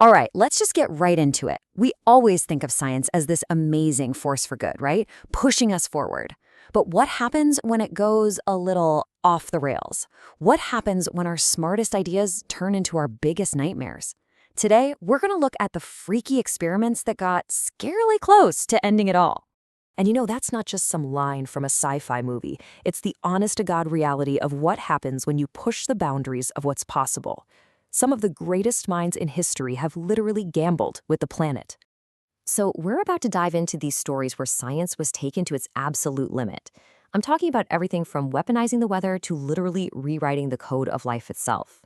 All right, let's just get right into it. We always think of science as this amazing force for good, right? Pushing us forward. But what happens when it goes a little off the rails? What happens when our smartest ideas turn into our biggest nightmares? Today, we're going to look at the freaky experiments that got scarily close to ending it all. And that's not just some line from a sci-fi movie. It's the honest-to-God reality of what happens when you push the boundaries of what's possible. Some of the greatest minds in history have literally gambled with the planet. So we're about to dive into these stories where science was taken to its absolute limit. I'm talking about everything from weaponizing the weather to literally rewriting the code of life itself.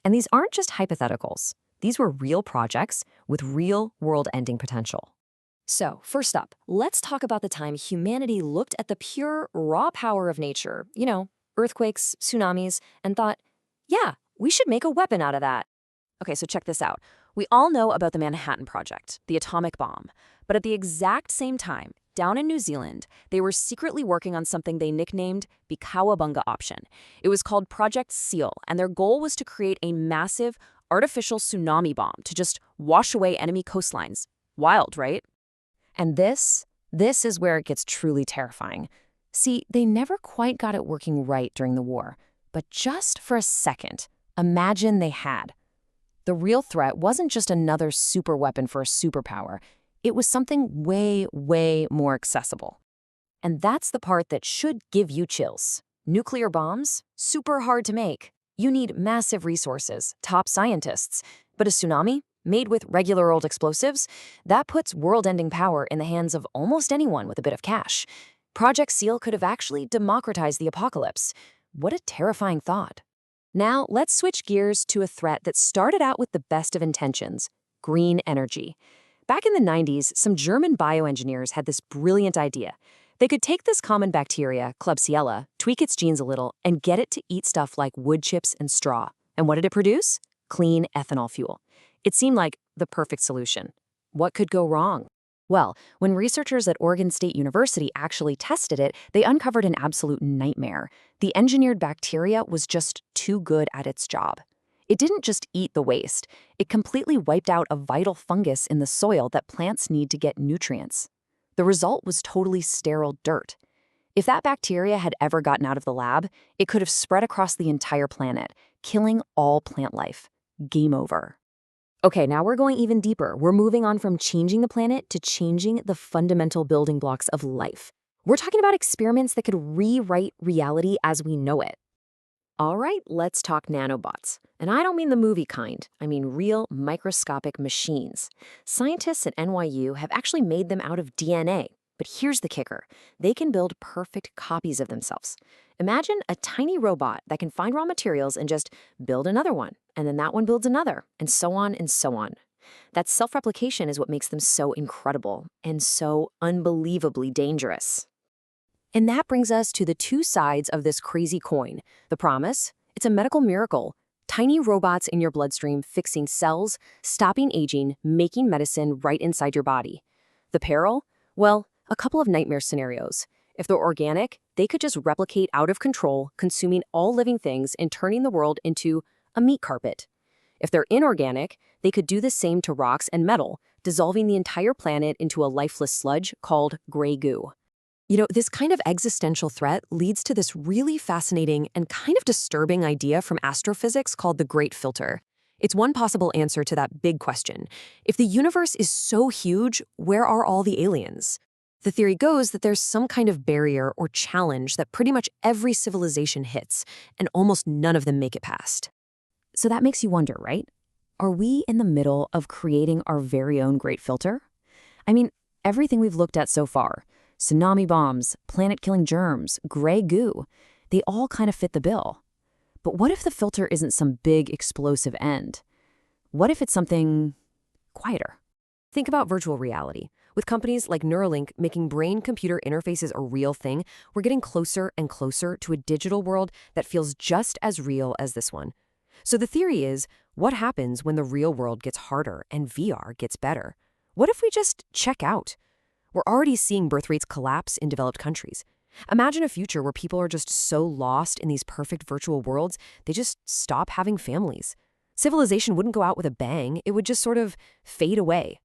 And these aren't just hypotheticals. These were real projects with real world-ending potential. So, first up, let's talk about the time humanity looked at the pure, raw power of nature, earthquakes, tsunamis, and thought, yeah, we should make a weapon out of that. Okay, so check this out. We all know about the Manhattan Project, the atomic bomb. But at the exact same time, down in New Zealand, they were secretly working on something they nicknamed the Cowabunga option. It was called Project SEAL, and their goal was to create a massive, artificial tsunami bomb to just wash away enemy coastlines. Wild, right? And this is where it gets truly terrifying. See, they never quite got it working right during the war. But just for a second, imagine they had. The real threat wasn't just another super weapon for a superpower. It was something way, way more accessible. And that's the part that should give you chills. Nuclear bombs? Super hard to make. You need massive resources, top scientists. But a tsunami? Made with regular old explosives? That puts world-ending power in the hands of almost anyone with a bit of cash. Project SEAL could have actually democratized the apocalypse. What a terrifying thought. Now, let's switch gears to a threat that started out with the best of intentions: green energy. Back in the 90s, some German bioengineers had this brilliant idea. They could take this common bacteria, Klebsiella, tweak its genes a little, and get it to eat stuff like wood chips and straw. And what did it produce? Clean ethanol fuel. It seemed like the perfect solution. What could go wrong? Well, when researchers at Oregon State University actually tested it, they uncovered an absolute nightmare. The engineered bacteria was just too good at its job. It didn't just eat the waste. It completely wiped out a vital fungus in the soil that plants need to get nutrients. The result was totally sterile dirt. If that bacteria had ever gotten out of the lab, it could have spread across the entire planet, killing all plant life. Game over. Okay, now we're going even deeper. We're moving on from changing the planet to changing the fundamental building blocks of life. We're talking about experiments that could rewrite reality as we know it. All right, let's talk nanobots. And I don't mean the movie kind. I mean real microscopic machines. Scientists at NYU have actually made them out of DNA. But here's the kicker. They can build perfect copies of themselves. Imagine a tiny robot that can find raw materials and just build another one, and then that one builds another, and so on and so on. That self-replication is what makes them so incredible and so unbelievably dangerous. And that brings us to the two sides of this crazy coin. The promise? It's a medical miracle. Tiny robots in your bloodstream fixing cells, stopping aging, making medicine right inside your body. The peril? Well, a couple of nightmare scenarios. If they're organic, they could just replicate out of control, consuming all living things and turning the world into a meat carpet. If they're inorganic, they could do the same to rocks and metal, dissolving the entire planet into a lifeless sludge called gray goo. This kind of existential threat leads to this really fascinating and kind of disturbing idea from astrophysics called the Great Filter. It's one possible answer to that big question. If the universe is so huge, where are all the aliens? The theory goes that there's some kind of barrier or challenge that pretty much every civilization hits, and almost none of them make it past. So that makes you wonder, right? Are we in the middle of creating our very own Great Filter? I mean, everything we've looked at so far, tsunami bombs, planet-killing germs, gray goo, they all kind of fit the bill. But what if the filter isn't some big explosive end? What if it's something quieter? Think about virtual reality. With companies like Neuralink making brain-computer interfaces a real thing, we're getting closer and closer to a digital world that feels just as real as this one. So the theory is, what happens when the real world gets harder and VR gets better? What if we just check out? We're already seeing birth rates collapse in developed countries. Imagine a future where people are just so lost in these perfect virtual worlds, they just stop having families. Civilization wouldn't go out with a bang, it would just sort of fade away.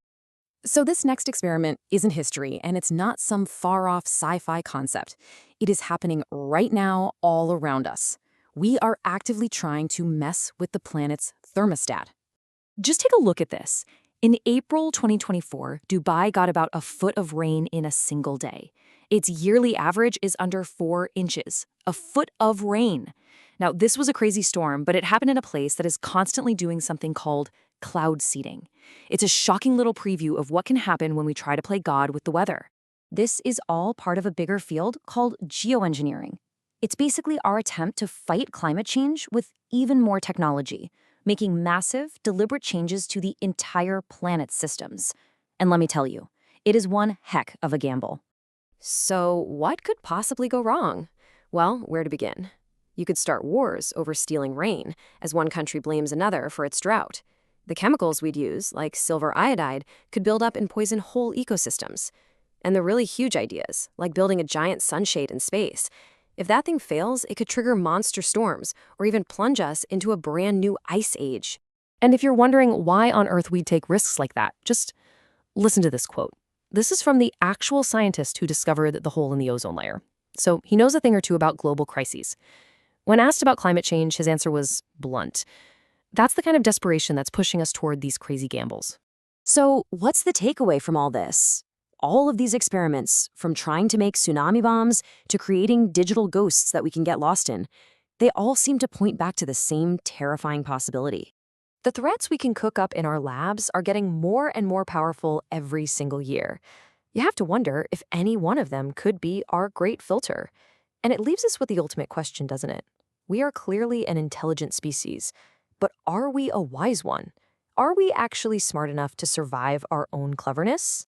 So this next experiment isn't history, and it's not some far-off sci-fi concept. It is happening right now all around us. We are actively trying to mess with the planet's thermostat. Just take a look at this. In April 2024, Dubai got about a foot of rain in a single day. Its yearly average is under 4 inches. A foot of rain. Now, this was a crazy storm, but it happened in a place that is constantly doing something called cloud seeding. It's a shocking little preview of what can happen when we try to play God with the weather. This is all part of a bigger field called geoengineering. It's basically our attempt to fight climate change with even more technology, making massive, deliberate changes to the entire planet's systems. And let me tell you, it is one heck of a gamble. So what could possibly go wrong? Well, where to begin? You could start wars over stealing rain, as one country blames another for its drought. The chemicals we'd use, like silver iodide, could build up and poison whole ecosystems. And the really huge ideas, like building a giant sunshade in space. If that thing fails, it could trigger monster storms, or even plunge us into a brand new ice age. And if you're wondering why on earth we'd take risks like that, just listen to this quote. This is from the actual scientist who discovered the hole in the ozone layer. So he knows a thing or two about global crises. When asked about climate change, his answer was blunt. That's the kind of desperation that's pushing us toward these crazy gambles. So, what's the takeaway from all this? All of these experiments, from trying to make tsunami bombs to creating digital ghosts that we can get lost in, they all seem to point back to the same terrifying possibility. The threats we can cook up in our labs are getting more and more powerful every single year. You have to wonder if any one of them could be our great filter. And it leaves us with the ultimate question, doesn't it? We are clearly an intelligent species, but are we a wise one? Are we actually smart enough to survive our own cleverness?